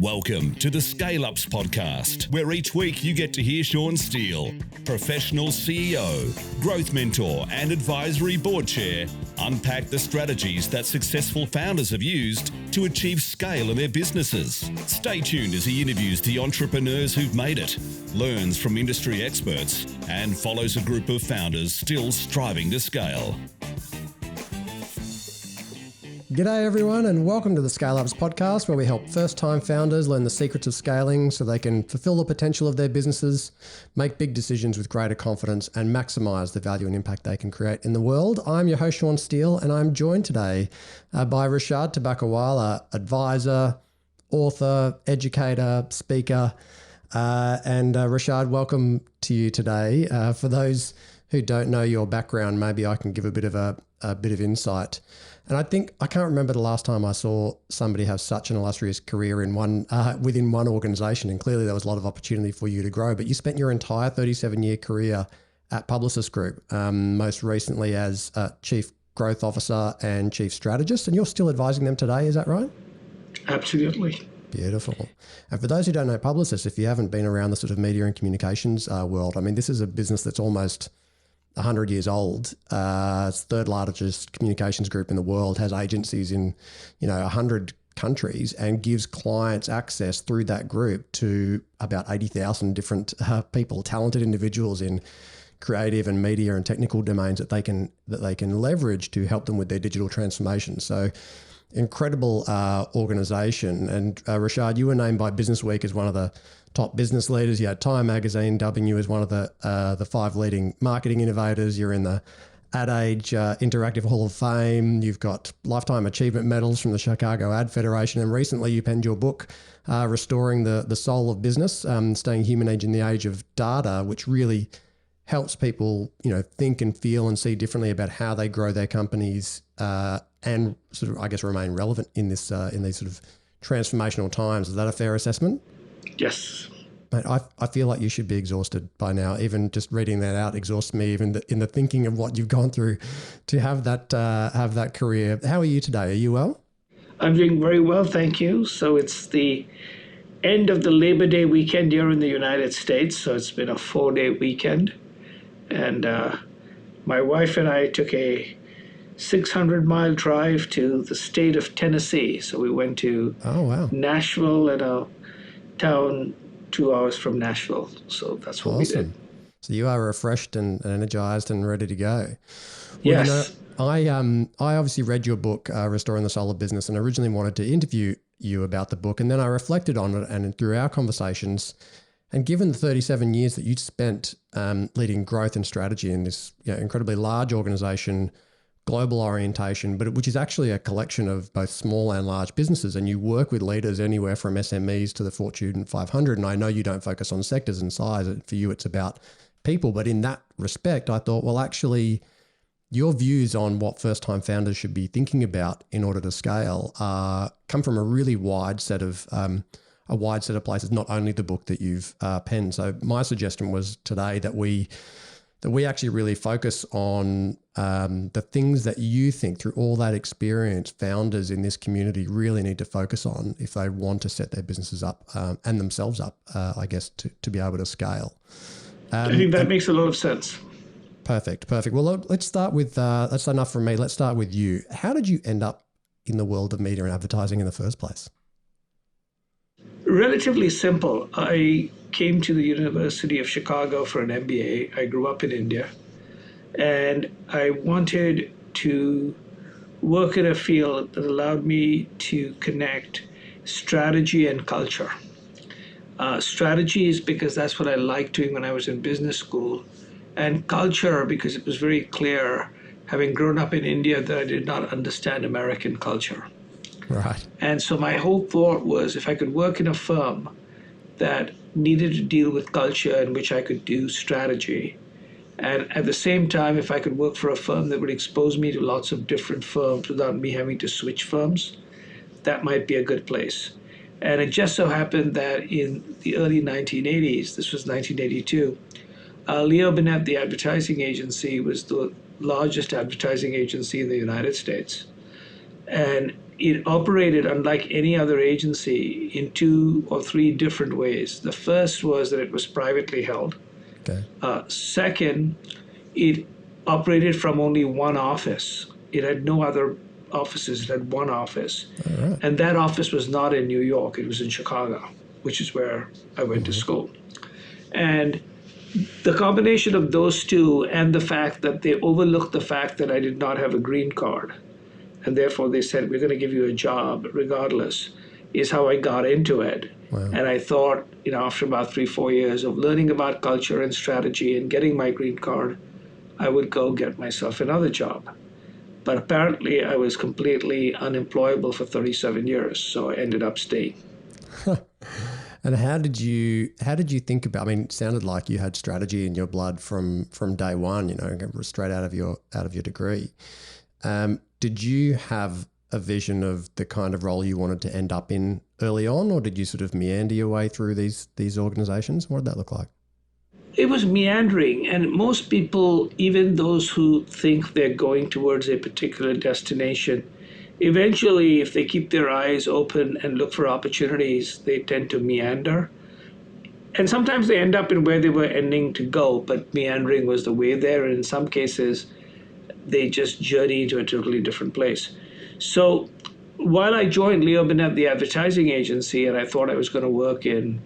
Welcome to the Scale Ups podcast, where each week you get to hear Sean Steele, professional CEO, growth mentor, and advisory board chair, unpack the strategies that successful founders have used to achieve scale in their businesses. Stay tuned as he interviews the entrepreneurs who've made it, learns from industry experts, and follows a group of founders still striving to scale. G'day everyone, and welcome to the Scale Ups podcast, where we help first-time founders learn the secrets of scaling so they can fulfill the potential of their businesses, make big decisions with greater confidence, and maximize the value and impact they can create in the world. I'm your host, Sean Steele, and I'm joined today by Rishad Tobaccowala, advisor, author, educator, speaker. And Rishad, welcome to you today. For those who don't know your background, maybe I can give a bit of insight. And I can't remember the last time I saw somebody have such an illustrious career in within one organization. And clearly there was a lot of opportunity for you to grow, but you spent your entire 37-year career at Publicis Group, most recently as Chief Growth Officer and Chief Strategist, and you're still advising them today, is that right? Absolutely. Beautiful. And for those who don't know Publicis, if you haven't been around the sort of media and communications world, I mean, this is a business that's almost 100 years old. It's the third largest communications group in the world, has agencies in, 100 countries, and gives clients access through that group to about 80,000 different people, talented individuals in creative and media and technical domains that they can leverage to help them with their digital transformation. So incredible organization. And Rishad, you were named by Businessweek as one of the top business leaders. You had Time Magazine dubbing you as one of the 5 leading marketing innovators. You're in the Ad Age Interactive Hall of Fame. You've got Lifetime Achievement Medals from the Chicago Ad Federation. And recently you penned your book, Restoring the Soul of Business, Staying Human Age in the Age of Data, which really helps people, think and feel and see differently about how they grow their companies and sort of, I guess, remain relevant in this in these sort of transformational times. Is that a fair assessment? Yes. Mate, I feel like you should be exhausted by now. Even just reading that out exhausts me, even in the thinking of what you've gone through to have that career. How are you today? Are you well? I'm doing very well, thank you. So it's the end of the Labor Day weekend here in the United States. So it's been a 4-day weekend. And my wife and I took a 600-mile drive to the state of Tennessee. So we went to Nashville, and a town 2 hours from Nashville. So that's what we did. So you are refreshed and energized and ready to go. Well, yes. I obviously read your book, Restoring the Soul of Business, and originally wanted to interview you about the book. And then I reflected on it, and through our conversations, and given the 37 years that you spent leading growth and strategy in this incredibly large organization, global orientation, but which is actually a collection of both small and large businesses, and you work with leaders anywhere from SMEs to the Fortune 500. And I know you don't focus on sectors and size. For you, it's about people. But in that respect, I thought, well, actually, your views on what first-time founders should be thinking about in order to scale come from a really wide set of places, not only the book that you've penned. So my suggestion was today that we actually really focus on the things that you think, through all that experience, founders in this community really need to focus on if they want to set their businesses up and themselves up, I guess, to be able to scale. I think that makes a lot of sense. Perfect. Well, let's start with, that's enough from me. Let's start with you. How did you end up in the world of media and advertising in the first place? Relatively simple. I came to the University of Chicago for an MBA. I grew up in India, and I wanted to work in a field that allowed me to connect strategy and culture. Strategy is because that's what I liked doing when I was in business school, and culture because it was very clear, having grown up in India, that I did not understand American culture. Right. And so my whole thought was, if I could work in a firm that needed to deal with culture in which I could do strategy, and at the same time, if I could work for a firm that would expose me to lots of different firms without me having to switch firms, that might be a good place. And it just so happened that in the early 1980s, this was 1982, Leo Burnett, the advertising agency, was the largest advertising agency in the United States. And it operated unlike any other agency in 2 or 3 different ways. The first was that it was privately held. Okay. Second, it operated from only one office. It had no other offices. It had one office. All right. And that office was not in New York. It was in Chicago, which is where I went to school. And the combination of those two and the fact that they overlooked the fact that I did not have a green card, and therefore they said, we're going to give you a job regardless, is how I got into it. Wow. And I thought, after about 3-4 years of learning about culture and strategy and getting my green card, I would go get myself another job. But apparently I was completely unemployable for 37 years, so I ended up staying. And how did you think about, it sounded like you had strategy in your blood from day one, straight out of your degree. Did you have a vision of the kind of role you wanted to end up in early on, or did you sort of meander your way through these organizations? What did that look like? It was meandering, and most people, even those who think they're going towards a particular destination, eventually, if they keep their eyes open and look for opportunities, they tend to meander. And sometimes they end up in where they were ending to go, but meandering was the way there. And in some cases, they just journey to a totally different place. So while I joined Leo Burnett, the advertising agency, and I thought I was going to work in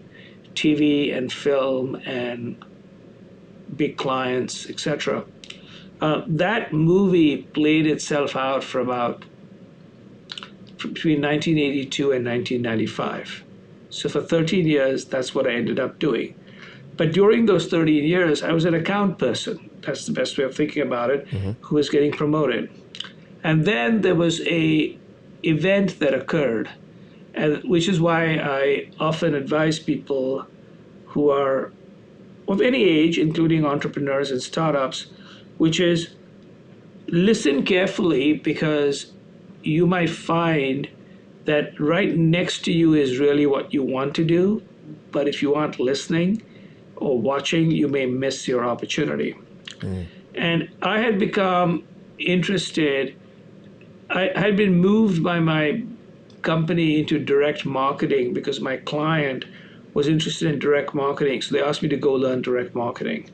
TV and film and big clients, etc., that movie played itself out for about between 1982 and 1995. So for 13 years, that's what I ended up doing. But during those 13 years, I was an account person. That's the best way of thinking about it, who was getting promoted. And then there was a event that occurred, and which is why I often advise people who are of any age, including entrepreneurs and startups, which is listen carefully, because you might find that right next to you is really what you want to do. But if you aren't listening or watching, you may miss your opportunity. And I had become interested. I had been moved by my company into direct marketing because my client was interested in direct marketing. So they asked me to go learn direct marketing.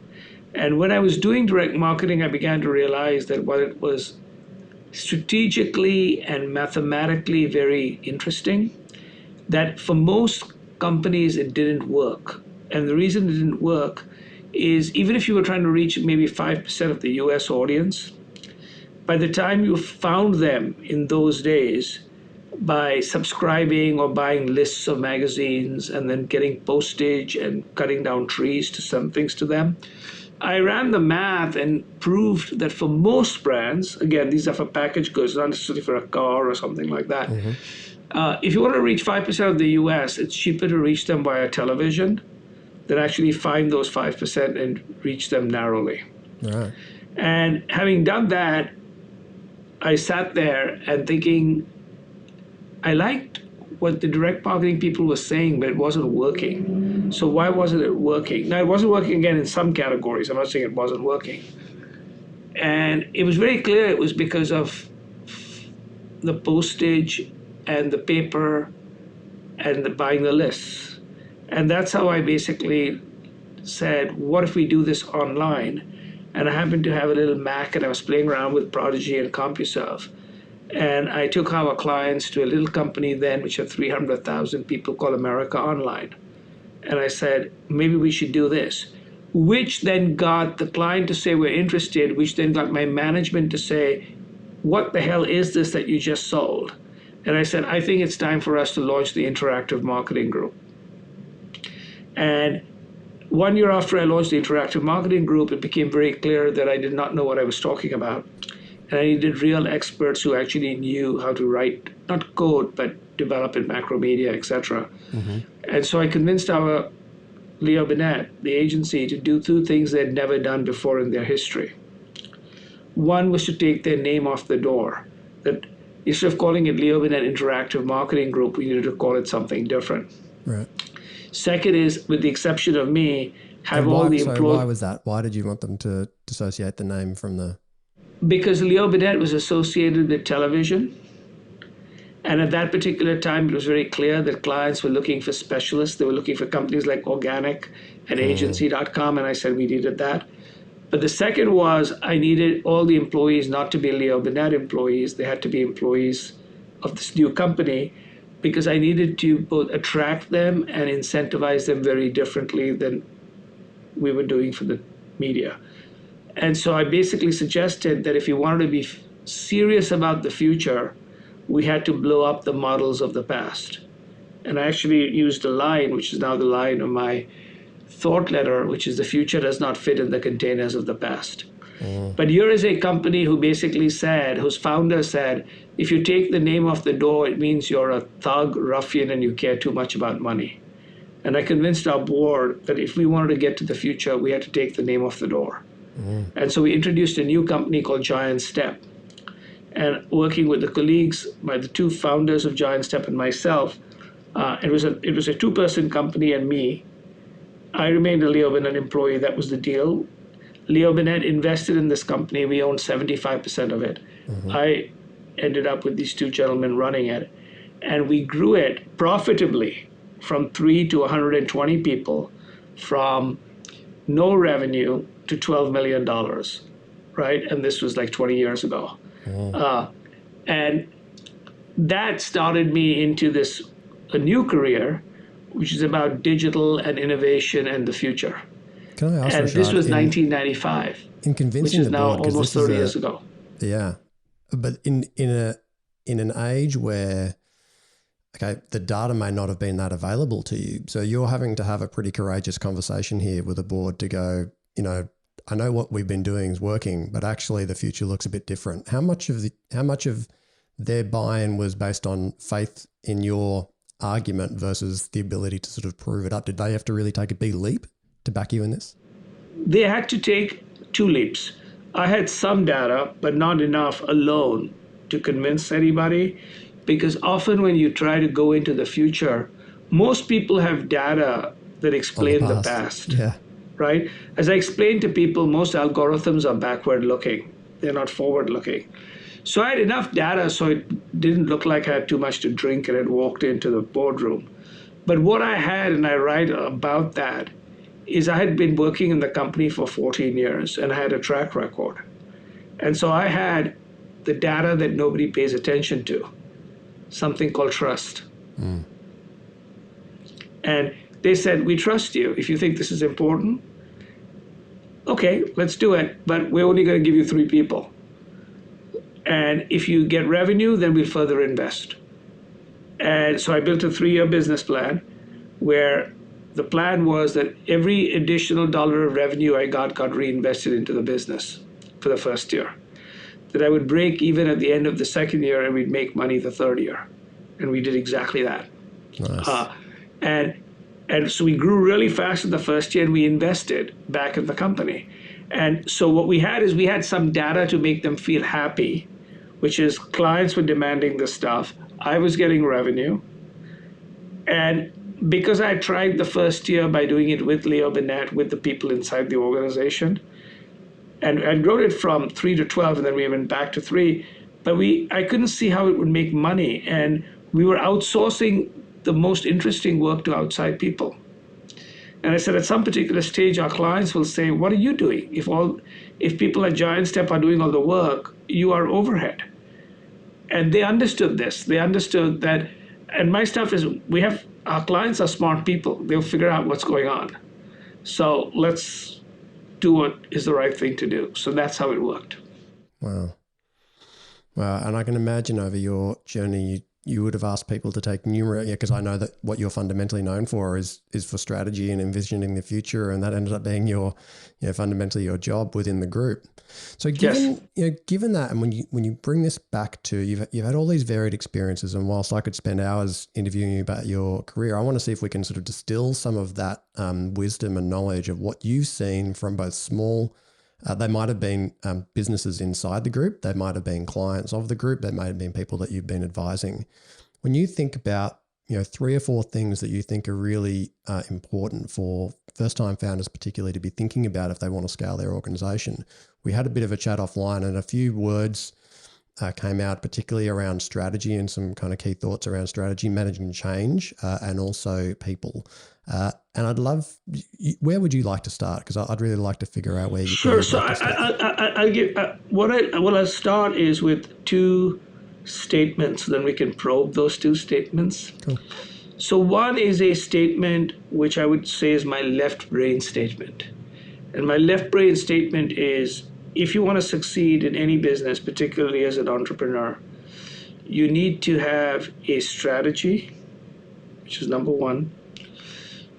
And when I was doing direct marketing, I began to realize that while it was strategically and mathematically very interesting, that for most companies it didn't work. And the reason it didn't work is even if you were trying to reach maybe 5% of the US audience, by the time you found them in those days by subscribing or buying lists of magazines and then getting postage and cutting down trees to send things to them, I ran the math and proved that for most brands, again, these are for packaged goods, not necessarily for a car or something like that. If you want to reach 5% of the US, it's cheaper to reach them via television than actually find those 5% and reach them narrowly. Right. And having done that, I sat there and thinking, I liked what the direct marketing people were saying, but it wasn't working. So why wasn't it working? Now, it wasn't working again in some categories. I'm not saying it wasn't working. And it was very clear it was because of the postage and the paper and the buying the lists. And that's how I basically said, what if we do this online? And I happened to have a little Mac, and I was playing around with Prodigy and CompuServe. And I took our clients to a little company then, which had 300,000 people, called America Online. And I said, maybe we should do this, which then got the client to say we're interested, which then got my management to say, what the hell is this that you just sold? And I said, I think it's time for us to launch the Interactive Marketing Group. And 1 year after I launched the Interactive Marketing Group, it became very clear that I did not know what I was talking about. And I needed real experts who actually knew how to write, not code, but develop in Macromedia, etc. And so I convinced our Leo Burnett, the agency, to do 2 things they'd never done before in their history. One was to take their name off the door. That instead of calling it Leo Burnett Interactive Marketing Group, we needed to call it something different. Right. Second is, with the exception of me, have all the employees. Why was that? Why did you want them to dissociate the name from the... Because Leo Burnett was associated with television, And at that particular time, it was very clear that clients were looking for specialists. They were looking for companies like Organic and Agency.com, and I said we needed that. But the second was I needed all the employees not to be Leo Burnett employees. They had to be employees of this new company, because I needed to both attract them and incentivize them very differently than we were doing for the media. And so I basically suggested that if you wanted to be serious about the future, we had to blow up the models of the past. And I actually used a line, which is now the line of my thought letter, which is the future does not fit in the containers of the past. But here is a company who basically said, whose founder said, if you take the name off the door, it means you're a thug, ruffian, and you care too much about money. And I convinced our board that if we wanted to get to the future, we had to take the name off the door. And so we introduced a new company called Giant Step. And working with the colleagues, the two founders of Giant Step and myself, it was a two-person company and me. I remained a Leo Burnett employee. That was the deal. Leo Burnett invested in this company. We owned 75% of it. I ended up with these two gentlemen running it. And we grew it profitably from 3 to 120 people, from no revenue to $12 million, right? And this was like 20 years ago. And that started me into a new career, which is about digital and innovation and the future. Can I ask, and Rishad, this was 1995, in convincing which is the now board, 'cause almost this is 30 years ago. Yeah, but in an age where, okay, the data may not have been that available to you, so you're having to have a pretty courageous conversation here with the board to go, I know what we've been doing is working, but actually the future looks a bit different. How much of their buy-in was based on faith in your argument versus the ability to sort of prove it up? Did they have to really take a big leap to back you in this? They had to take 2 leaps. I had some data, but not enough alone to convince anybody, because often when you try to go into the future, most people have data that explain the past. Yeah. Right? As I explained to people, most algorithms are backward looking. They're not forward looking. So I had enough data so it didn't look like I had too much to drink and had walked into the boardroom. But what I had, and I write about that, is I had been working in the company for 14 years and I had a track record. And so I had the data that nobody pays attention to, something called trust. And they said, we trust you. If you think this is important, okay, let's do it. But we're only going to give you 3 people. And if you get revenue, then we'll further invest. And so I built a 3-year business plan where the plan was that every additional dollar of revenue I got reinvested into the business for the first year. That I would break even at the end of the second year and we'd make money the third year. And we did exactly that. Nice. And so we grew really fast in the first year and we invested back in the company. And so what we had is we had some data to make them feel happy, which is clients were demanding this stuff. I was getting revenue. And because I tried the first year by doing it with Leo Burnett, with the people inside the organization, and I'd grown it from 3 to 12, and then we went back to 3, but I couldn't see how it would make money. And we were outsourcing the most interesting work to outside people. And I said, at some particular stage, our clients will say, what are you doing? If people at Giant Step are doing all the work, you are overhead. And they understood this. They understood that, and my stuff is, our clients are smart people. They'll figure out what's going on. So let's do what is the right thing to do. So that's how it worked. Wow. And I can imagine over your journey, you would have asked people to take numerous, because I know that what you're fundamentally known for is for strategy and envisioning the future, and that ended up being fundamentally your job within the group. So given that, and when you bring this back to, you've had all these varied experiences, and whilst I could spend hours interviewing you about your career, I want to see if we can sort of distill some of that wisdom and knowledge of what you've seen from both small. They might have been businesses inside the group. They might have been clients of the group. They might have been people that you've been advising. When you think about, 3 or 4 things that you think are really important for first-time founders, particularly to be thinking about if they want to scale their organization. We had a bit of a chat offline, and a few words came out, particularly around strategy and some kind of key thoughts around strategy, managing change, and also people. And I'd love, where would you like to start? Because I'd really like to figure out where you. Sure. So I'll give what I'll start is with two statements. Then we can probe those two statements. Cool. So one is a statement which I would say is my left brain statement, and my left brain statement is: if you want to succeed in any business, particularly as an entrepreneur, you need to have a strategy, which is number one.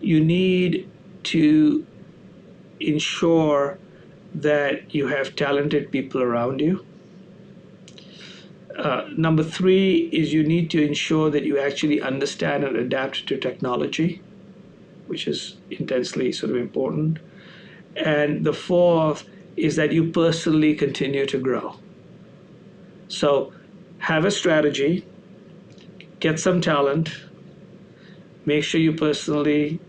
You need to ensure that you have talented people around you. Number three is you need to ensure that you actually understand and adapt to technology, which is intensely sort of important. And the fourth is that you personally continue to grow. So have a strategy, get some talent, make sure you personally,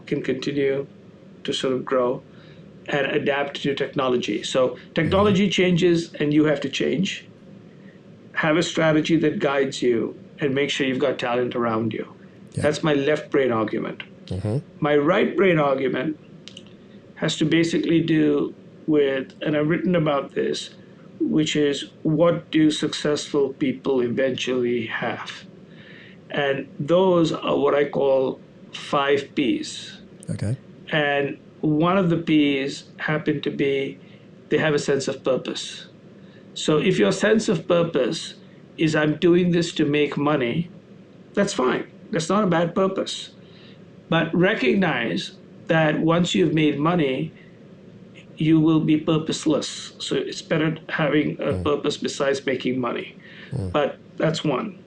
can continue to sort of grow and adapt to technology. So technology changes and you have to change. Have a strategy that guides you and make sure you've got talent around you. Yeah. That's my left brain argument. Mm-hmm. My right brain argument has to basically do with, and I've written about this, which is what do successful people eventually have? And those are what I call 5 Ps. Okay. And one of the Ps happen to be they have a sense of purpose. So if your sense of purpose is I'm doing this to make money, that's fine. That's not a bad purpose. But recognize that once you've made money, you will be purposeless. So it's better having a purpose besides making money. But that's one.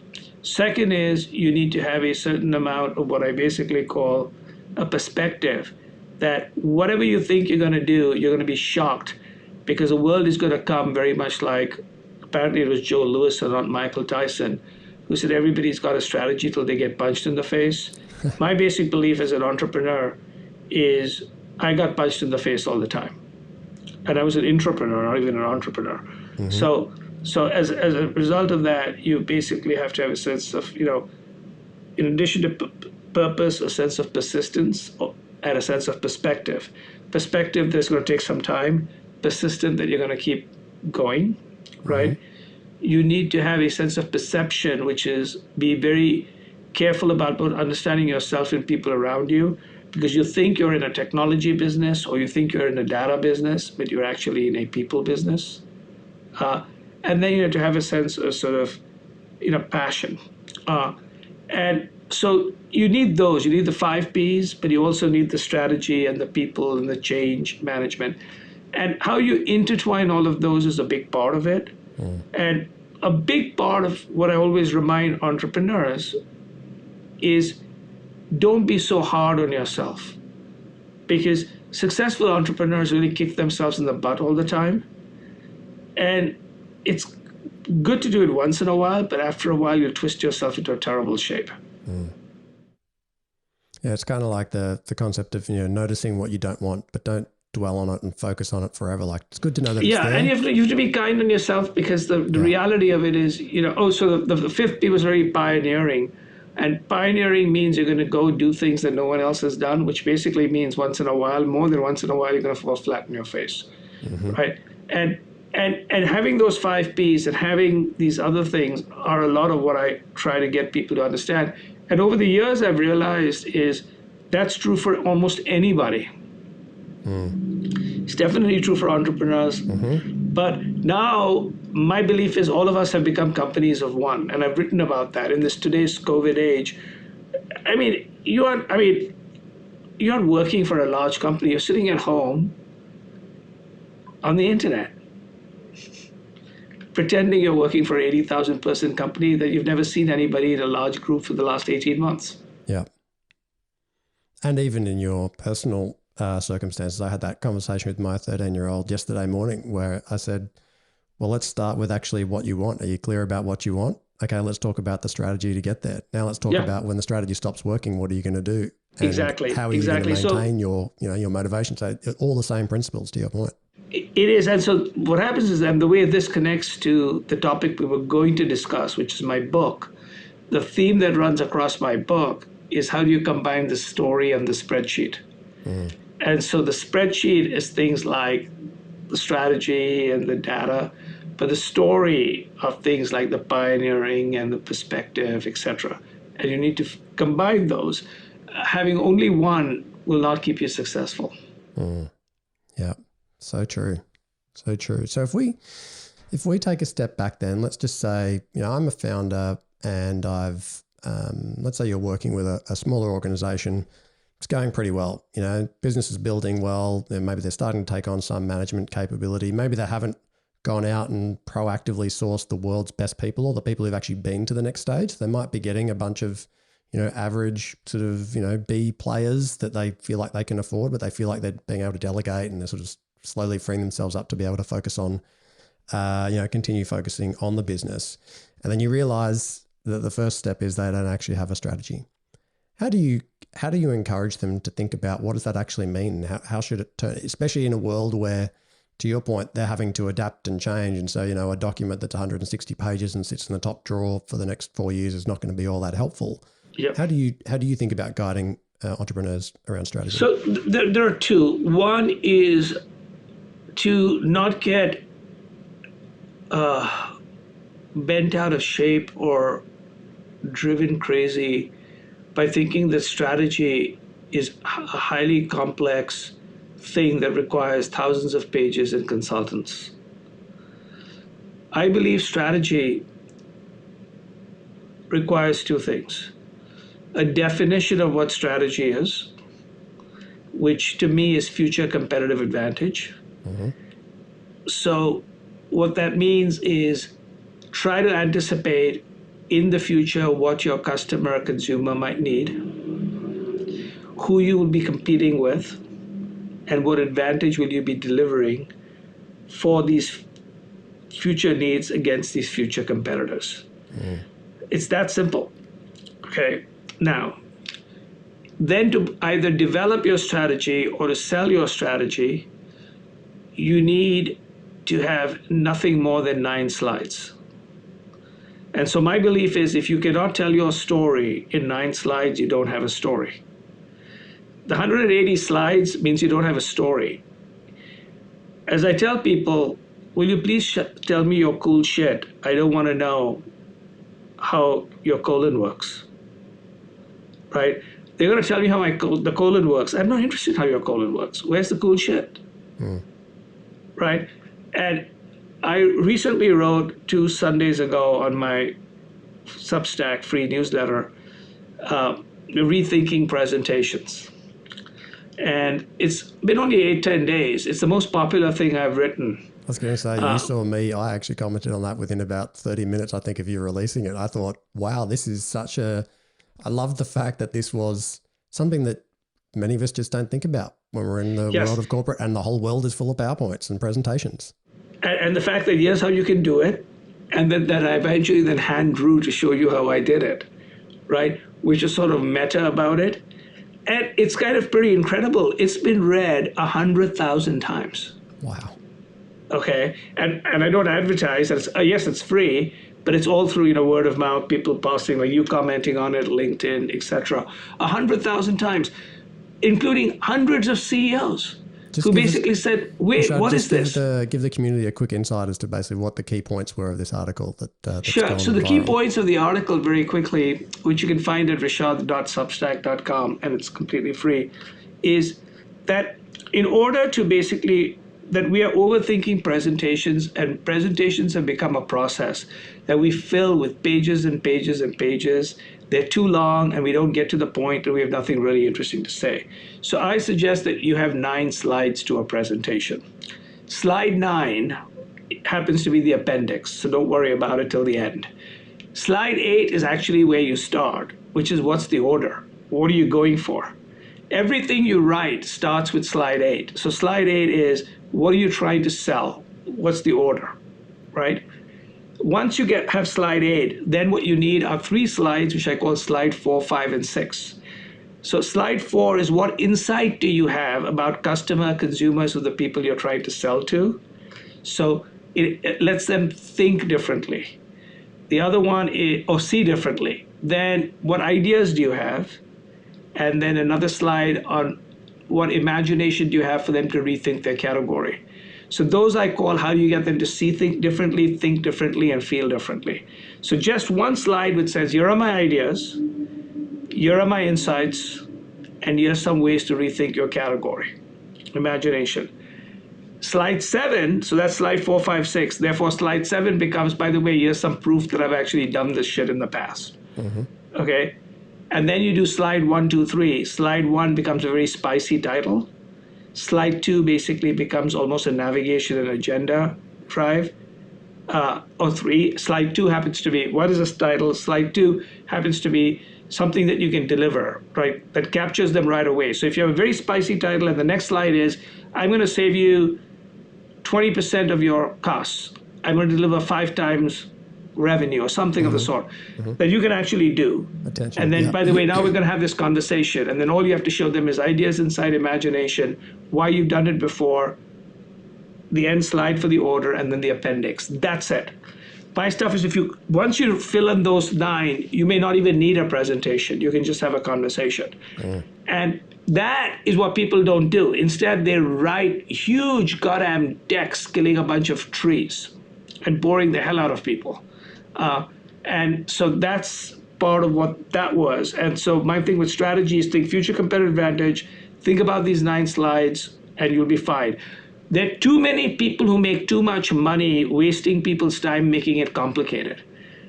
Second is you need to have a certain amount of what I basically call a perspective, that whatever you think you're going to do, you're going to be shocked, because the world is going to come very much like, apparently it was Joe Louis and not Michael Tyson, who said everybody's got a strategy till they get punched in the face. My basic belief as an entrepreneur is I got punched in the face all the time. And I was an intrapreneur, not even an entrepreneur. Mm-hmm. So as a result of that, you basically have to have a sense of, in addition to purpose, a sense of persistence and a sense of perspective. Perspective that's going to take some time. Persistent that you're going to keep going, right? Mm-hmm. You need to have a sense of perception, which is be very careful about both understanding yourself and people around you, because you think you're in a technology business or you think you're in a data business, but you're actually in a people business. And then you have to have a sense of sort of, passion. And so you need those. You need the 5 Ps, but you also need the strategy and the people and the change management. And how you intertwine all of those is a big part of it. And a big part of what I always remind entrepreneurs is don't be so hard on yourself, because successful entrepreneurs really kick themselves in the butt all the time. And it's good to do it once in a while, but after a while, you'll twist yourself into a terrible shape. Yeah, it's kind of like the concept of, noticing what you don't want, but don't dwell on it and focus on it forever. Like, it's good to know that it's there. Yeah, and you have to be kind on yourself, because the reality of it is, so the 5th P was very pioneering. And pioneering means you're going to go do things that no one else has done, which basically means once in a while, more than once in a while, you're going to fall flat on your face, right? And having those 5 Ps and having these other things are a lot of what I try to get people to understand. And over the years, I've realized is that's true for almost anybody. It's definitely true for entrepreneurs. But now my belief is all of us have become companies of one. And I've written about that in this today's COVID age. I mean, you aren't working for a large company. You're sitting at home on the internet, pretending you're working for an 80,000 person company that you've never seen anybody in a large group for the last 18 months. Yeah. And even in your personal circumstances, I had that conversation with my 13-year-old yesterday morning where I said, well, let's start with actually what you want. Are you clear about what you want? Okay, let's talk about the strategy to get there. Now let's talk about when the strategy stops working, what are you going to do? And exactly. How are you going to maintain your motivation? So all the same principles, to your point. It is. And so what happens is, and the way this connects to the topic we were going to discuss, which is my book, the theme that runs across my book is how do you combine the story and the spreadsheet? And so the spreadsheet is things like the strategy and the data, but the story of things like the pioneering and the perspective, etc. And you need to combine those. Having only one will not keep you successful. Yeah, so true. So true. So if we take a step back then, let's just say, I'm a founder and I've, let's say you're working with a smaller organization. It's going pretty well. Business is building well. Maybe they're starting to take on some management capability. Maybe they haven't gone out and proactively sourced the world's best people or the people who've actually been to the next stage. They might be getting a bunch of, average sort of, B players that they feel like they can afford, but they feel like they're being able to delegate and they're sort of slowly freeing themselves up to be able to focus on, continue focusing on the business. And then you realize that the first step is they don't actually have a strategy. How do you encourage them to think about what does that actually mean? How should it turn, especially in a world where, to your point, they're having to adapt and change. And so, a document that's 160 pages and sits in the top drawer for the next 4 years is not going to be all that helpful. Yep. How do you think about guiding entrepreneurs around strategy? So there are two. One is to not get bent out of shape or driven crazy by thinking that strategy is a highly complex thing that requires thousands of pages and consultants. I believe strategy requires two things. A definition of what strategy is, which to me is future competitive advantage. Mm-hmm. So what that means is try to anticipate in the future what your customer or consumer might need, who you will be competing with, and what advantage will you be delivering for these future needs against these future competitors. It's that simple. Okay. Now, then to either develop your strategy or to sell your strategy, you need to have nothing more than 9 slides. And so my belief is if you cannot tell your story in 9 slides, you don't have a story. The 180 slides means you don't have a story. As I tell people, will you please tell me your cool shit? I don't want to know how your colon works. Right? They're going to tell me how the colon works. I'm not interested in how your colon works. Where's the cool shit? Right? And I recently wrote 2 Sundays ago on my Substack free newsletter, Rethinking Presentations. And it's been only 8-10 days. It's the most popular thing I've written. I was going to say, you saw me, I actually commented on that within about 30 minutes, I think, of you releasing it. I thought, wow, this is I love the fact that this was something that many of us just don't think about when we're in the world of corporate, and the whole world is full of PowerPoints and presentations. And the fact that here's how you can do it, and that I eventually then hand drew to show you how I did it, right? Which is sort of meta about it. And it's kind of pretty incredible. It's been read 100,000 times. Wow. Okay. And I don't advertise. Yes, it's free, but it's all through, word of mouth, people posting, like you commenting on it, LinkedIn, etc. 100,000 times, including hundreds of CEOs who basically said, wait, Rishad, what is this? Give the community a quick insight as to basically what the key points were of this article. Sure. So the key points of the article, very quickly, which you can find at rishad.substack.com, and it's completely free, is that in order to basically, that we are overthinking presentations, and presentations have become a process that we fill with pages and pages and pages. They're too long and we don't get to the point and we have nothing really interesting to say. So I suggest that you have 9 slides to a presentation. Slide 9 happens to be the appendix, so don't worry about it till the end. Slide 8 is actually where you start, which is what's the order? What are you going for? Everything you write starts with slide 8. So slide 8 is, what are you trying to sell? What's the order, right? Once you have slide 8, then what you need are 3 slides, which I call slide 4, 5, and 6. So slide 4 is what insight do you have about customer, consumers, or the people you're trying to sell to? So it lets them think differently. The other one is, or see differently. Then what ideas do you have? And then another slide on what imagination do you have for them to rethink their category. So those I call how do you get them to see, think differently, and feel differently. So just one slide which says, here are my ideas, here are my insights, and here's some ways to rethink your category. Imagination. Slide 7, so that's slide 4, 5, 6. Therefore, slide 7 becomes, by the way, here's some proof that I've actually done this shit in the past. Okay? And then you do slide 1, 2, 3. Slide 1 becomes a very spicy title. Slide 2 basically becomes almost a navigation and agenda drive. Or 3. Slide 2 happens to be, what is this title? Slide 2 happens to be something that you can deliver, right? That captures them right away. So if you have a very spicy title and the next slide is, I'm going to save you 20% of your costs. I'm going to deliver 5 times revenue or something of the sort that you can actually do. Attention. And then, by the way, now we're going to have this conversation. And then all you have to show them is ideas, insight, imagination, why you've done it before, the end slide for the order, and then the appendix. That's it. My stuff is once you fill in those 9, you may not even need a presentation. You can just have a conversation. And that is what people don't do. Instead, they write huge goddamn decks killing a bunch of trees and boring the hell out of people. And so that's part of what that was. And so my thing with strategy is think future competitive advantage, think about these 9 slides, and you'll be fine. There are too many people who make too much money wasting people's time making it complicated.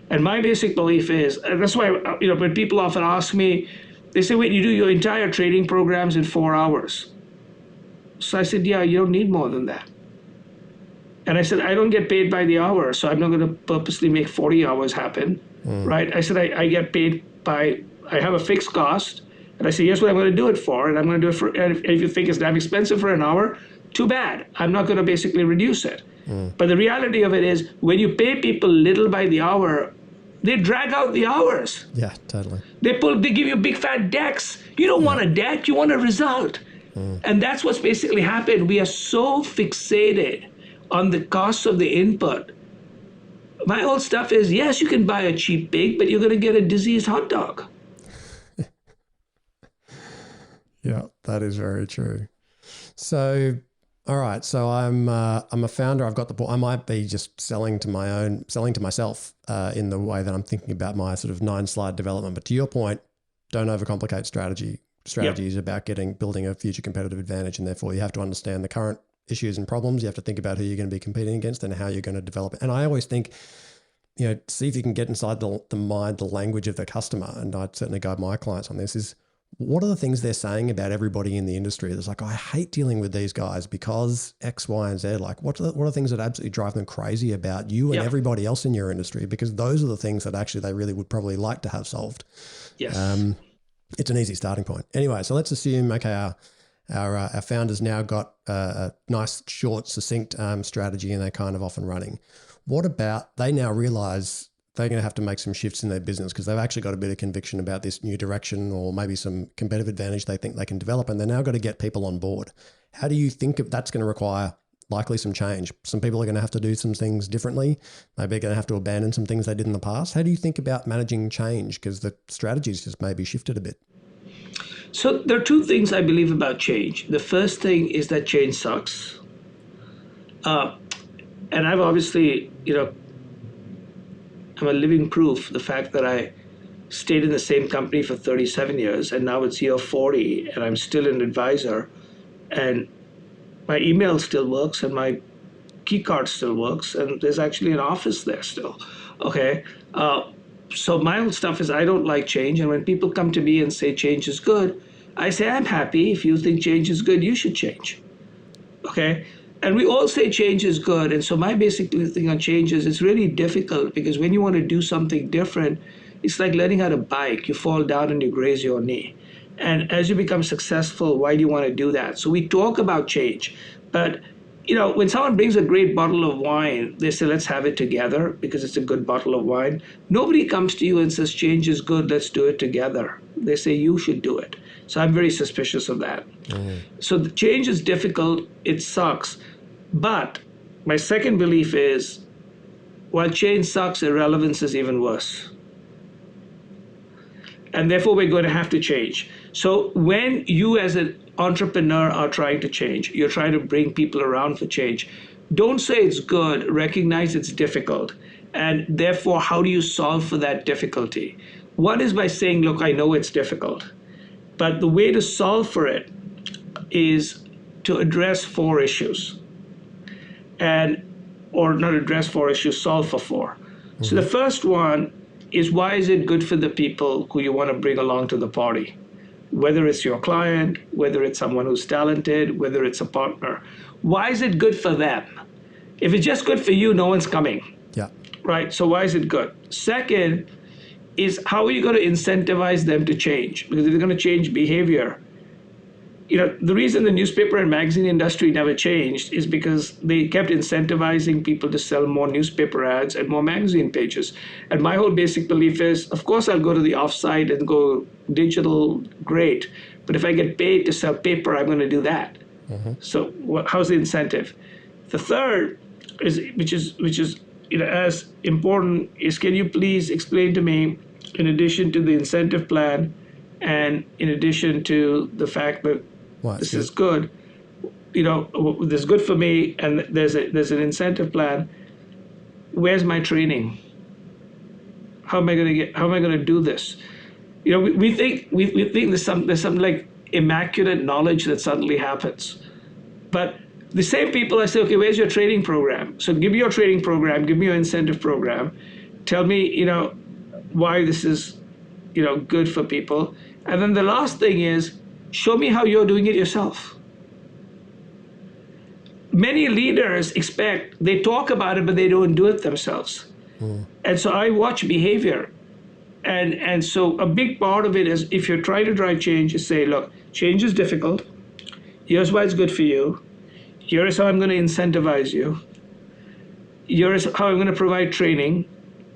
And my basic belief is, and that's why when people often ask me, they say, wait, you do your entire trading programs in 4 hours. So I said, yeah, you don't need more than that. And I said, I don't get paid by the hour, so I'm not going to purposely make 40 hours happen, right? I said, I get paid I have a fixed cost, and I say, here's what I'm going to do it for, and I'm going to do it for, and if you think it's damn expensive for an hour, too bad. I'm not going to basically reduce it. But the reality of it is, when you pay people little by the hour, they drag out the hours. Yeah, totally. They give you big fat decks. You don't want a deck, you want a result. And that's what's basically happened. We are so fixated on the cost of the input. My old stuff is, yes, you can buy a cheap pig, but you're going to get a diseased hot dog. Yeah, that is very true. So, all right. So I'm a founder. I've got the. I might be just selling to myself in the way that I'm thinking about my sort of 9-slide development. But to your point, don't overcomplicate strategy. Strategy is about building a future competitive advantage, and therefore you have to understand the current issues and problems. You have to think about who you're going to be competing against and how you're going to develop it. And I always think, see if you can get inside the mind, the language of the customer. And I certainly guide my clients on this is, what are the things they're saying about everybody in the industry? It's like, I hate dealing with these guys because X, Y, and Z. Like, what are the things that absolutely drive them crazy about you and everybody else in your industry? Because those are the things that actually they really would probably like to have solved. Yes. It's an easy starting point. Anyway, so let's assume, okay, our founders now got a nice, short, succinct strategy, and they're kind of off and running. What about they now realize they're going to have to make some shifts in their business because they've actually got a bit of conviction about this new direction or maybe some competitive advantage they think they can develop, and they're now got to get people on board. How do you think that's going to require likely some change? Some people are going to have to do some things differently. Maybe they're going to have to abandon some things they did in the past. How do you think about managing change? Because the strategy's just maybe shifted a bit. So there are 2 things I believe about change. The first thing is that change sucks. And I've obviously, I'm a living proof, the fact that I stayed in the same company for 37 years and now it's year 40 and I'm still an advisor and my email still works and my key card still works and there's actually an office there still, okay? So my own stuff is I don't like change, and when people come to me and say change is good, I say I'm happy. If you think change is good, you should change, okay? And we all say change is good, and so my basic thing on change is it's really difficult because when you want to do something different, it's like learning how to bike. You fall down and you graze your knee. And as you become successful, why do you want to do that? So we talk about change, but when someone brings a great bottle of wine, they say, let's have it together because it's a good bottle of wine. Nobody comes to you and says, change is good, let's do it together. They say, you should do it. So I'm very suspicious of that. So the change is difficult, it sucks. But my second belief is, while change sucks, irrelevance is even worse. And therefore, we're going to have to change. So when you as an entrepreneur are trying to change, you're trying to bring people around for change, don't say it's good, recognize it's difficult. And therefore, how do you solve for that difficulty? One is by saying, look, I know it's difficult, but the way to solve for it is to address 4 issues. Or not address 4 issues, solve for 4. So the first one is, why is it good for the people who you want to bring along to the party? Whether it's your client, whether it's someone who's talented, whether it's a partner. Why is it good for them? If it's just good for you, no one's coming. Yeah. Right? So why is it good? Second is, how are you going to incentivize them to change? Because if they're going to change behavior, the reason the newspaper and magazine industry never changed is because they kept incentivizing people to sell more newspaper ads and more magazine pages. And my whole basic belief is, of course, I'll go to the offsite and go digital, great. But if I get paid to sell paper, I'm going to do that. So how's the incentive? The third is, which is as important, is, can you please explain to me, in addition to the incentive plan, and in addition to the fact that this is good, this is good for me, and there's an incentive plan, where's my training? How am I going to do this? We think there's some like immaculate knowledge that suddenly happens. But the same people, I say, okay, where's your training program? So give me your training program, give me your incentive program, tell me, why this is, good for people. And then the last thing is, show me how you're doing it yourself. Many leaders they talk about it, but they don't do it themselves. And so I watch behavior. And so a big part of it is, if you're trying to drive change, is say, look, change is difficult. Here's why it's good for you. Here's how I'm going to incentivize you. Here's how I'm going to provide training.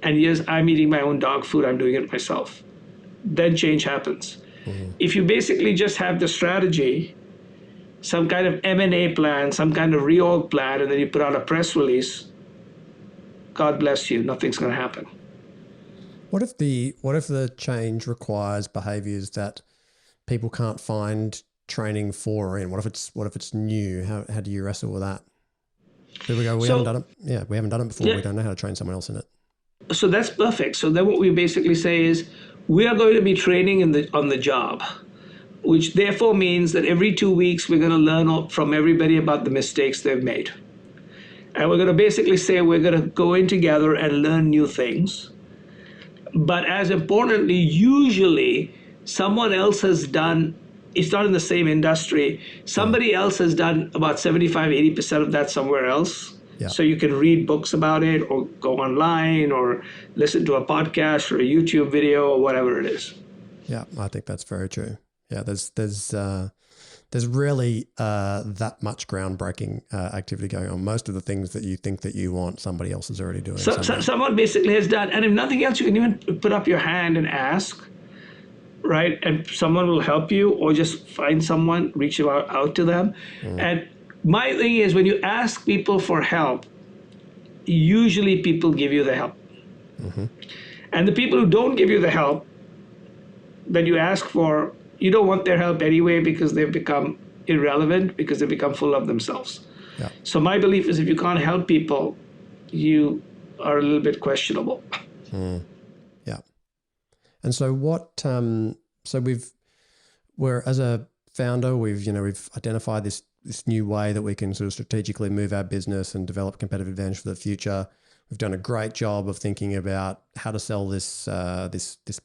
And here's, I'm eating my own dog food. I'm doing it myself. Then change happens. If you basically just have the strategy, some kind of M&A plan, some kind of reorg plan, and then you put out a press release, God bless you, nothing's going to happen. What if the change requires behaviors that people can't find training for or in? What if it's new? How do you wrestle with that? People go, we haven't done it. Yeah, we haven't done it before. Yeah. We don't know how to train someone else in it. So that's perfect. So then what we basically say is, we are going to be training on the job, which therefore means that every 2 weeks we're going to learn from everybody about the mistakes they've made. And we're going to basically say we're going to go in together and learn new things. But as importantly, usually someone else has done, it's not in the same industry, somebody else has done about 75, 80% of that somewhere else. Yeah. So you can read books about it, or go online, or listen to a podcast or a YouTube video, or whatever it is. Yeah, I think that's very true. Yeah, there's really that much groundbreaking activity going on. Most of the things that you think that you want, somebody else is already doing. So someone basically has done, and if nothing else, you can even put up your hand and ask, right? And someone will help you, or just find someone, reach out to them. And my thing is, when you ask people for help, usually people give you the help. And the people who don't give you the help that you ask for, you don't want their help anyway, because they've become irrelevant, because they've become full of themselves. Yeah. So my belief is, if you can't help people, you are a little bit questionable. Yeah. And so what, we're as a founder, we've identified this new way that we can sort of strategically move our business and develop competitive advantage for the future. We've done a great job of thinking about how to sell this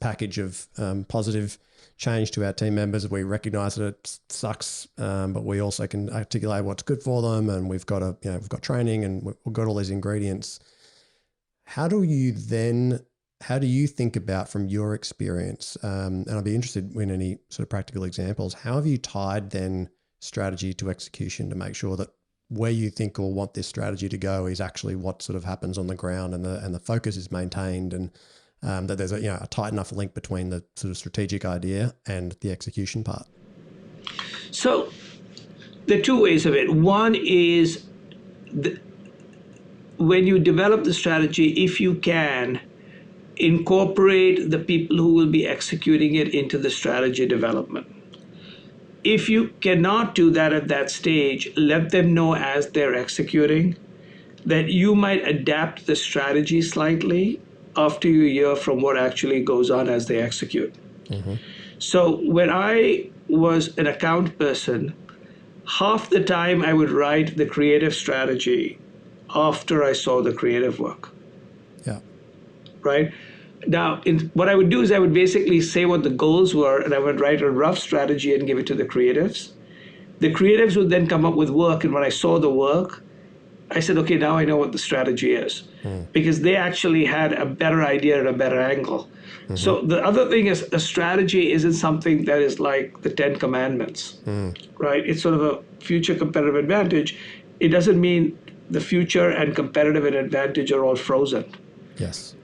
package of positive change to our team members. We recognize that it sucks, but we also can articulate what's good for them, and we've got training, and we've got all these ingredients. How do you think about, from your experience, and I'd be interested in any sort of practical examples, how have you tied then strategy to execution to make sure that where you think or want this strategy to go is actually what sort of happens on the ground, and the focus is maintained, and that there's a tight enough link between the sort of strategic idea and the execution part. So there are two ways of it. One is when you develop the strategy, if you can, incorporate the people who will be executing it into the strategy development. If you cannot do that at that stage, let them know as they're executing that you might adapt the strategy slightly after you hear from what actually goes on as they execute. Mm-hmm. So when I was an account person, half the time I would write the creative strategy after I saw the creative work. Yeah. Right? Now, what I would do is I would basically say what the goals were, and I would write a rough strategy and give it to the creatives. The creatives would then come up with work, and when I saw the work, I said, okay, now I know what the strategy is, because they actually had a better idea and a better angle. Mm-hmm. So the other thing is, a strategy isn't something that is like the 10 Commandments, right? It's sort of a future competitive advantage. It doesn't mean the future and competitive advantage are all frozen. Yes.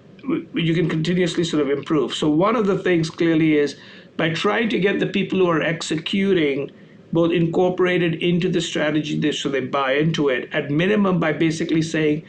You can continuously sort of improve. So one of the things clearly is by trying to get the people who are executing both incorporated into the strategy so they buy into it, at minimum by basically saying,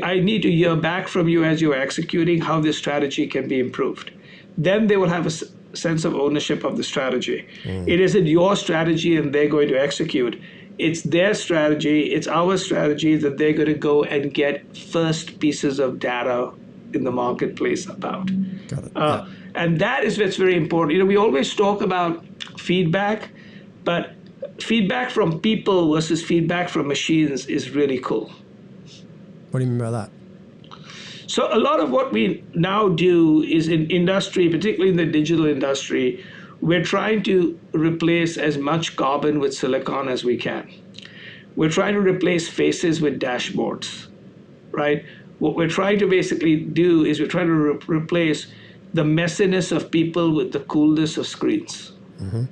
I need to hear back from you as you're executing how this strategy can be improved. Then they will have a sense of ownership of the strategy. It isn't your strategy and they're going to execute. It's their strategy, it's our strategy that they're going to go and get first pieces of data in the marketplace about. Got it. Yeah. And that is what's very important. We always talk about feedback, but feedback from people versus feedback from machines is really cool. What do you mean by that? So a lot of what we now do is in industry, particularly in the digital industry, we're trying to replace as much carbon with silicon as we can. We're trying to replace faces with dashboards, right? What we're trying to basically do is we're trying to replace the messiness of people with the coolness of screens. Mm-hmm.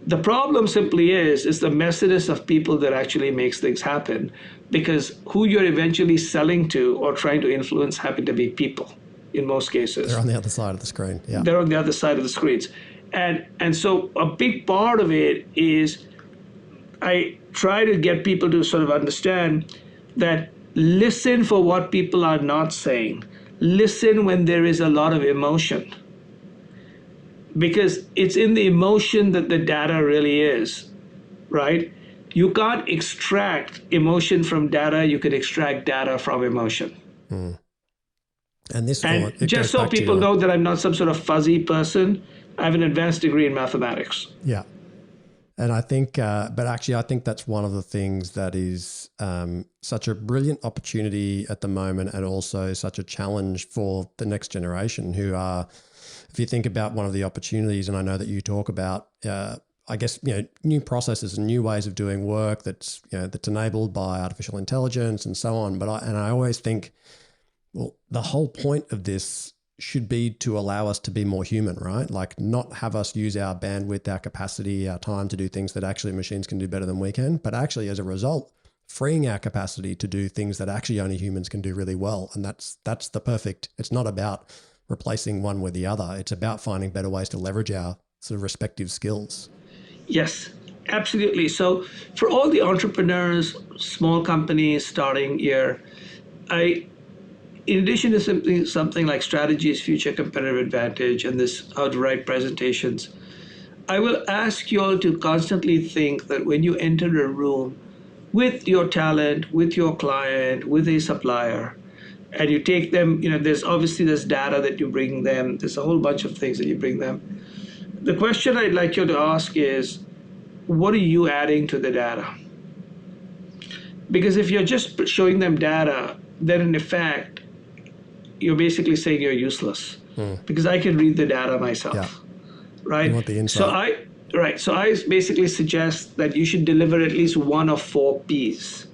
The problem simply is the messiness of people that actually makes things happen, because who you're eventually selling to or trying to influence happen to be people in most cases. They're on the other side of the screen. Yeah. They're on the other side of the screens. And so a big part of it is I try to get people to sort of understand that listen for what people are not saying. Listen when there is a lot of emotion. Because it's in the emotion that the data really is, right? You can't extract emotion from data. You can extract data from emotion. Mm. And just so people know that I'm not some sort of fuzzy person, I have an advanced degree in mathematics. Yeah. And I think, but actually, I think that's one of the things that is such a brilliant opportunity at the moment, and also such a challenge for the next generation who are, if you think about one of the opportunities, and I know that you talk about, I guess, new processes and new ways of doing work that's enabled by artificial intelligence and so on. But I always think, well, the whole point of this should be to allow us to be more human, right? Like not have us use our bandwidth, our capacity, our time to do things that actually machines can do better than we can, but actually as a result, freeing our capacity to do things that actually only humans can do really well. And that's the perfect, it's not about replacing one with the other. It's about finding better ways to leverage our sort of respective skills. Yes, absolutely. So for all the entrepreneurs, small companies starting here, in addition to something like strategies, future competitive advantage, and this how to write presentations, I will ask you all to constantly think that when you enter a room with your talent, with your client, with a supplier, and you take them, there's obviously this data that you bring them, there's a whole bunch of things that you bring them. The question I'd like you to ask is, what are you adding to the data? Because if you're just showing them data, then in effect, you're basically saying you're useless, because I can read the data myself, right? You want the insight. So I basically suggest that you should deliver at least one of 4 Ps.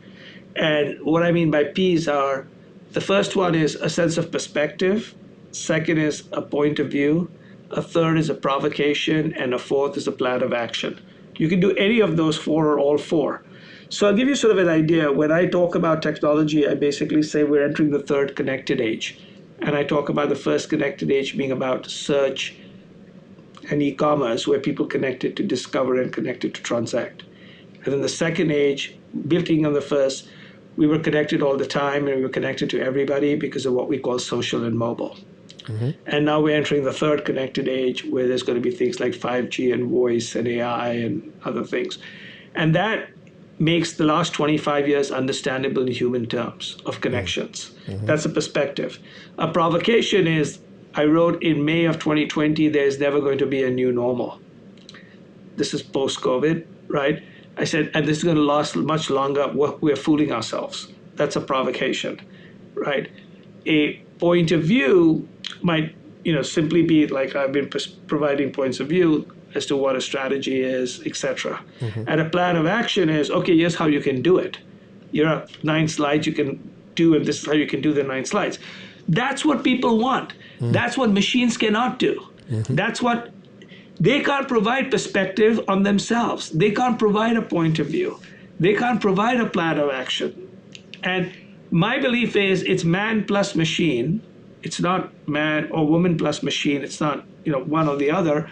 And what I mean by Ps are, the first one is a sense of perspective. Second is a point of view. A third is a provocation. And a fourth is a plan of action. You can do any of those 4 or all 4. So I'll give you sort of an idea. When I talk about technology, I basically say we're entering the third connected age. And I talk about the first connected age being about search and e-commerce, where people connected to discover and connected to transact. And then the second age, building on the first, we were connected all the time and we were connected to everybody because of what we call social and mobile. Mm-hmm. And now we're entering the third connected age where there's going to be things like 5G and voice and AI and other things. And that makes the last 25 years understandable in human terms of connections. Mm-hmm. That's a perspective. A provocation is, I wrote in May of 2020, there's never going to be a new normal. This is post-COVID, right? I said, and this is going to last much longer. We're fooling ourselves. That's a provocation, right? A point of view might, simply be like I've been providing points of view as to what a strategy is, etc. Mm-hmm. And a plan of action is, okay, here's how you can do it. Here are 9 slides you can do, and this is how you can do the 9 slides. That's what people want. Mm-hmm. That's what machines cannot do. Mm-hmm. That's what they can't provide perspective on themselves. They can't provide a point of view. They can't provide a plan of action. And my belief is it's man plus machine. It's not man or woman plus machine. It's not one or the other.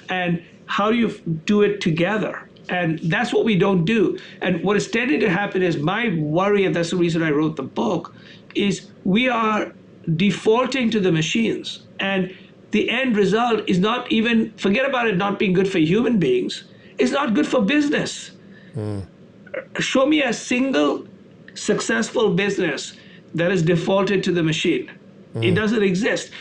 And how do you do it together? And that's what we don't do. And what is tending to happen is my worry, and that's the reason I wrote the book, is we are defaulting to the machines. And the end result is not even, forget about it not being good for human beings, it's not good for business. Show me a single successful business that is defaulted to the machine. It doesn't exist.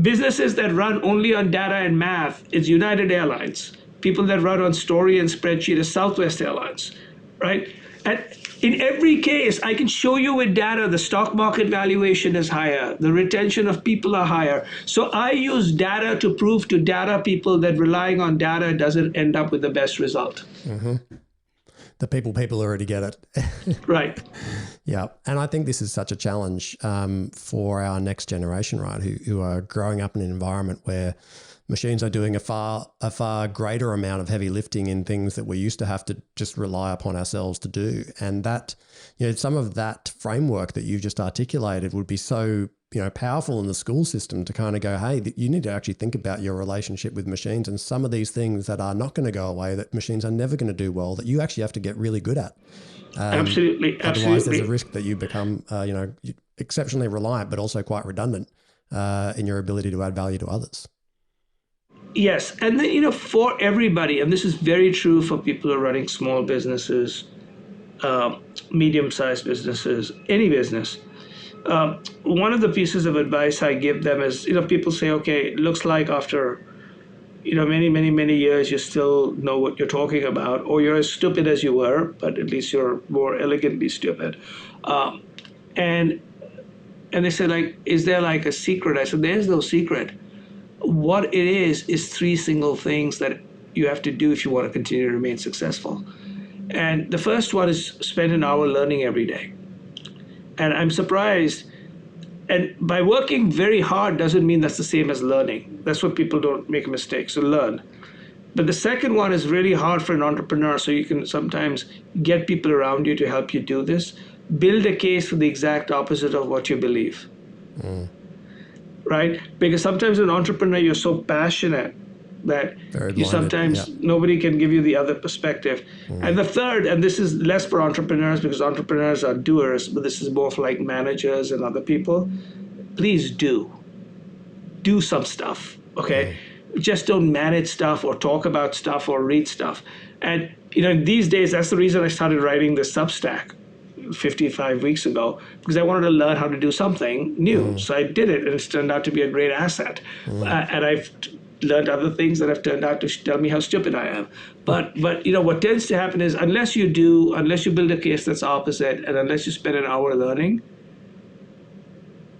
Businesses that run only on data and math is United Airlines. People that run on story and spreadsheet is Southwest Airlines, right? And in every case, I can show you with data, the stock market valuation is higher, the retention of people are higher. So I use data to prove to data people that relying on data doesn't end up with the best result. Mm-hmm. The people already get it. Right. Yeah. And I think this is such a challenge for our next generation, right, who are growing up in an environment where machines are doing a far greater amount of heavy lifting in things that we used to have to just rely upon ourselves to do. And that, some of that framework that you've just articulated would be so, powerful in the school system to kind of go, hey, you need to actually think about your relationship with machines and some of these things that are not going to go away, that machines are never going to do well, that you actually have to get really good at. Absolutely. Otherwise, there's a risk that you become, exceptionally reliant, but also quite redundant in your ability to add value to others. Yes. And then, for everybody, and this is very true for people who are running small businesses, medium-sized businesses, any business. One of the pieces of advice I give them is, people say, okay, it looks like after, many, many, many years, you still know what you're talking about, or you're as stupid as you were, but at least you're more elegantly stupid. And they said, is there a secret? I said, there's no secret. What it is 3 single things that you have to do if you want to continue to remain successful. And the first one is spend an hour learning every day. And I'm surprised, and by working very hard doesn't mean that's the same as learning. That's what people don't make a mistake, so learn. But the second one is really hard for an entrepreneur, so you can sometimes get people around you to help you do this. Build a case for the exact opposite of what you believe. Right? Because sometimes an entrepreneur, you're so passionate that you sometimes nobody can give you the other perspective. And the third, and this is less for entrepreneurs because entrepreneurs are doers, but this is more for managers and other people. Please do some stuff, okay? Just don't manage stuff or talk about stuff or read stuff. And these days, that's the reason I started writing this Substack 55 weeks ago, because I wanted to learn how to do something new. So I did it, and it's turned out to be a great asset. And I've learned other things that have turned out to tell me how stupid I am. But what tends to happen is unless you build a case that's opposite, and unless you spend an hour learning,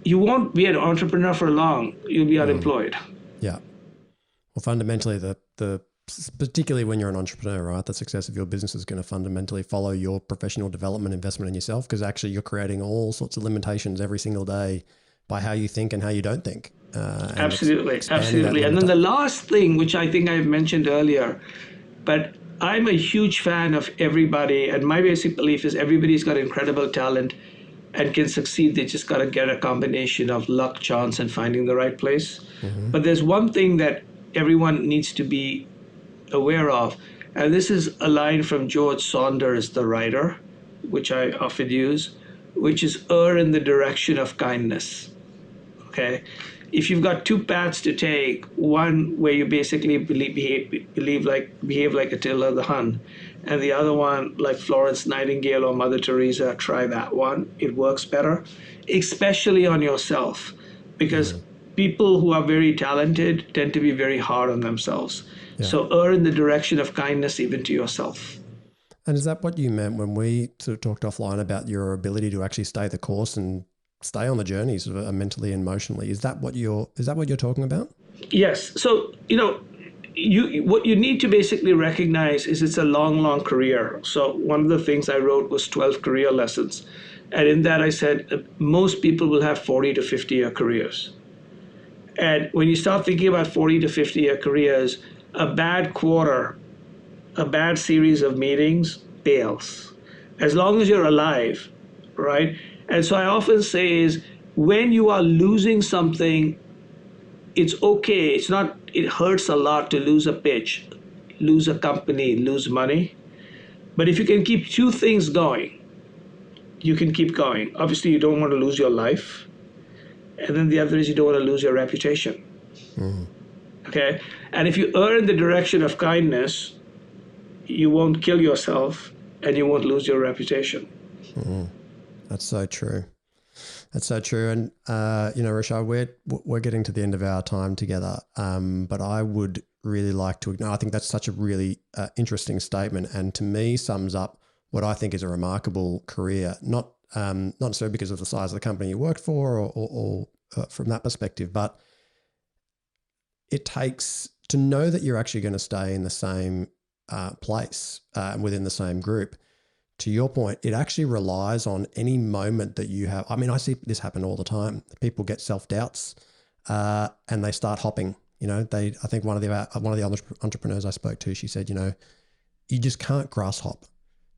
you won't be an entrepreneur for long. You'll be unemployed. Yeah. Well, fundamentally, particularly when you're an entrepreneur, right, the success of your business is going to fundamentally follow your professional development investment in yourself, because actually you're creating all sorts of limitations every single day by how you think and how you don't think. Absolutely. And then the last thing, which I think I've mentioned earlier, but I'm a huge fan of everybody, and my basic belief is everybody's got incredible talent and can succeed. They just got to get a combination of luck, chance, and finding the right place. But there's one thing that everyone needs to be aware of, and this is a line from George Saunders, the writer, which I often use, which is err in the direction of kindness. Okay? If you've got two paths to take, one where you basically behave like Attila the Hun, and the other one like Florence Nightingale or Mother Teresa, try that one. It works better, especially on yourself, because people who are very talented tend to be very hard on themselves. Yeah. So err in the direction of kindness even to yourself. And is that what you meant when we sort of talked offline about your ability to actually stay the course and stay on the journey sort of mentally and emotionally? Is that what you're talking about? Yes. So, what you need to basically recognize is it's a long career. So one of the things I wrote was 12 career lessons. And in that I said, most people will have 40 to 50 year careers. And when you start thinking about 40 to 50 year careers, a bad quarter, a bad series of meetings fails. As long as you're alive, right? And so I often say is when you are losing something, it's okay. It hurts a lot to lose a pitch, lose a company, lose money. But if you can keep two things going, you can keep going. Obviously, you don't want to lose your life. And then the other is you don't want to lose your reputation. Okay? And if you err in the direction of kindness, you won't kill yourself and you won't lose your reputation. That's so true. That's so true. And, Rishad, we're getting to the end of our time together. But I would really like to acknowledge, I think that's such a really interesting statement, and to me sums up what I think is a remarkable career, not necessarily because of the size of the company you worked for or from that perspective, but it takes to know that you're actually going to stay in the same place within the same group. To your point, it actually relies on any moment that you have. I mean, I see this happen all the time. People get self-doubts and they start hopping. I think one of the other entrepreneurs I spoke to, she said, you just can't grass hop.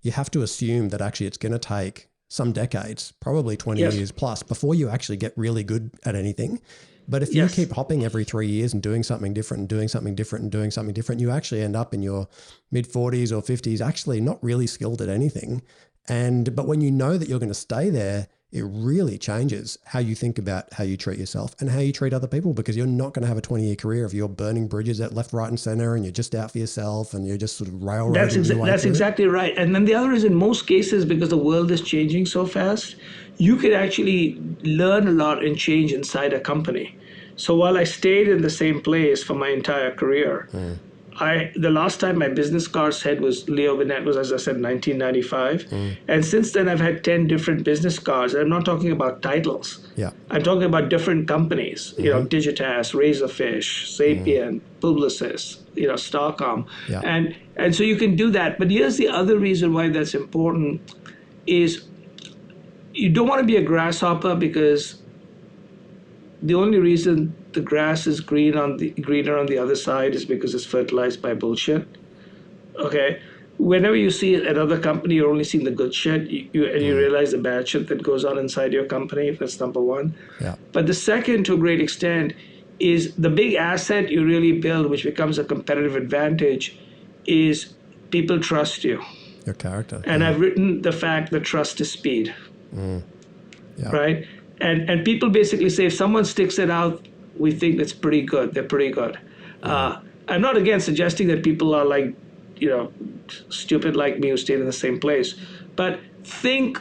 You have to assume that actually it's going to take some decades, probably 20 years plus, before you actually get really good at anything. But if you keep hopping every 3 years and doing something different and doing something different and doing something different, you actually end up in your mid 40s or 50s, actually not really skilled at anything. But when you know that you're going to stay there, it really changes how you think about how you treat yourself and how you treat other people, because you're not going to have a 20-year career if you're burning bridges at left, right, and center, and you're just out for yourself and you're just sort of railroading your way That's exactly right. And then the other is, in most cases, because the world is changing so fast, you could actually learn a lot and change inside a company. So while I stayed in the same place for my entire career, the last time my business card said was Leo Burnett was, as I said, 1995. And since then, I've had 10 different business cards. I'm not talking about titles. I'm talking about different companies, Digitas, Razorfish, Sapient, Publicis, Starcom. And so you can do that. But here's the other reason why that's important is you don't want to be a grasshopper, because the only reason the grass is greener on the other side is because it's fertilized by bullshit. Okay? Whenever you see another company, you're only seeing the good shit, you realize the bad shit that goes on inside your company. That's number one. But the second, to a great extent, is the big asset you really build, which becomes a competitive advantage, is people trust you. Your character. And I've written the fact that trust is speed. Right? And people basically say, if someone sticks it out, we think it's pretty good. They're pretty good. I'm not, again, suggesting that people are like, stupid like me who stayed in the same place. But think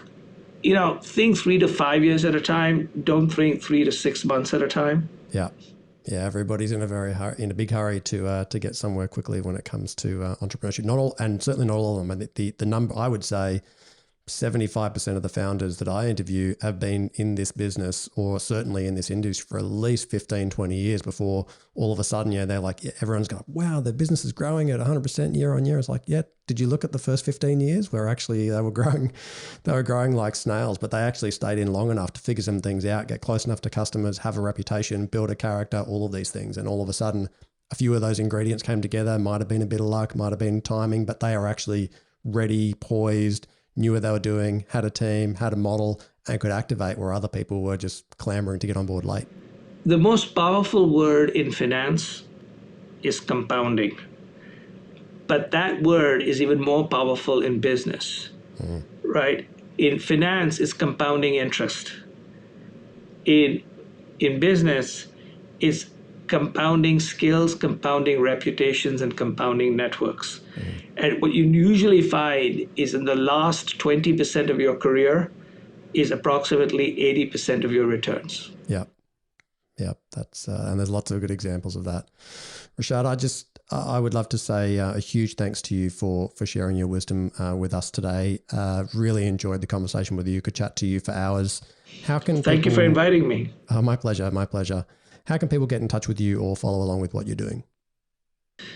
3 to 5 years at a time. Don't think 3 to 6 months at a time. Yeah, everybody's in a big hurry to get somewhere quickly when it comes to entrepreneurship. Not all, and certainly not all of them. And the number, I would say, 75% of the founders that I interview have been in this business, or certainly in this industry, for at least 15, 20 years before all of a sudden, they're like, everyone's going, wow, the business is growing at 100% year on year. It's like, did you look at the first 15 years where actually they were growing like snails, but they actually stayed in long enough to figure some things out, get close enough to customers, have a reputation, build a character, all of these things. And all of a sudden, a few of those ingredients came together. Might have been a bit of luck, might have been timing, but they are actually ready, poised, knew what they were doing, had a team, had a model, and could activate where other people were just clamoring to get on board late. The most powerful word in finance is compounding. But that word is even more powerful in business, right? In finance, it's compounding interest. In business, it's compounding skills, compounding reputations, and compounding networks. And what you usually find is in the last 20% of your career is approximately 80% of your returns. Yep. That's and there's lots of good examples of that. Rishad, I would love to say a huge thanks to you for sharing your wisdom with us today. Really enjoyed the conversation with you. Could chat to you for hours. Thank you for inviting me. My pleasure. How can people get in touch with you or follow along with what you're doing?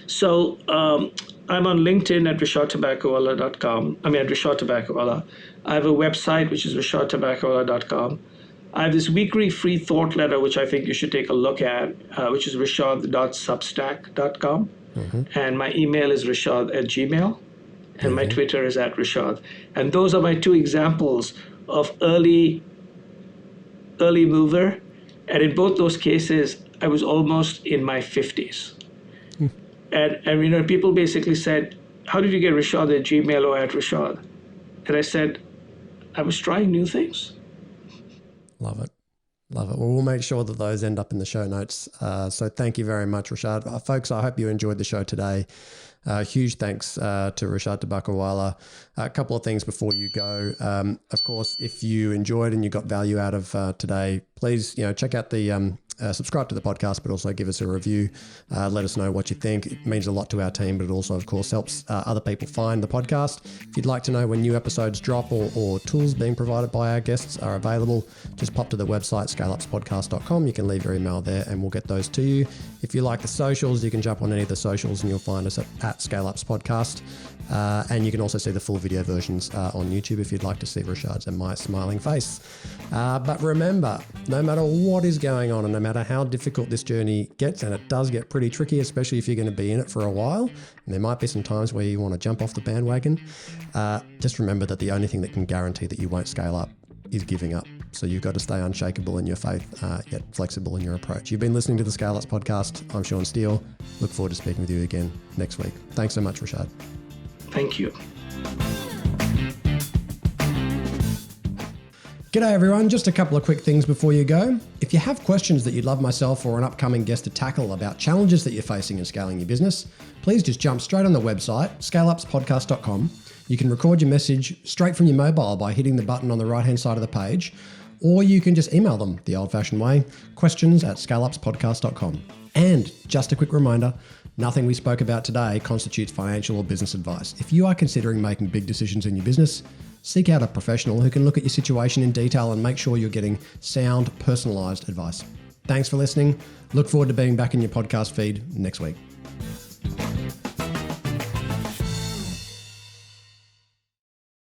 So I'm on LinkedIn at RishadTobaccowala.com. at Rishad Tobaccowala. I have a website, which is RishadTobaccowala.com. I have this weekly free thought letter, which I think you should take a look at, which is rishad.substack.com. And my email is rishad@gmail. And my Twitter is @Rishad. And those are my two examples of early mover. And in both those cases, I was almost in my 50s. And people basically said, how did you get Rishad at Gmail or @Rishad? And I said, I was trying new things. Love it. Well, we'll make sure that those end up in the show notes. So thank you very much, Rishad. Folks, I hope you enjoyed the show today. Huge thanks to Rishad Tobaccowala. A couple of things before you go. Of course, if you enjoyed and you got value out of today, please check out the subscribe to the podcast, but also give us a review. Let us know what you think. It means a lot to our team, but it also, of course, helps other people find the podcast. If you'd like to know when new episodes drop or tools being provided by our guests are available, just pop to the website, scaleupspodcast.com. You can leave your email there and we'll get those to you. If you like the socials, you can jump on any of the socials and you'll find us at Scale Ups Podcast. And you can also see the full video versions on YouTube if you'd like to see Rishad's and my smiling face. But remember, no matter what is going on and no matter how difficult this journey gets, and it does get pretty tricky, especially if you're going to be in it for a while, and there might be some times where you want to jump off the bandwagon, just remember that the only thing that can guarantee that you won't scale up is giving up. So you've got to stay unshakable in your faith, yet flexible in your approach. You've been listening to the Scale Ups Podcast. I'm Sean Steele. Look forward to speaking with you again next week. Thanks so much, Rishad. Thank you. G'day everyone, just a couple of quick things before you go. If you have questions that you'd love myself or an upcoming guest to tackle about challenges that you're facing in scaling your business, please just jump straight on the website, scaleupspodcast.com. You can record your message straight from your mobile by hitting the button on the right-hand side of the page, or you can just email them the old-fashioned way, questions@scaleupspodcast.com. And just a quick reminder, nothing we spoke about today constitutes financial or business advice. If you are considering making big decisions in your business, seek out a professional who can look at your situation in detail and make sure you're getting sound, personalized advice. Thanks for listening. Look forward to being back in your podcast feed next week.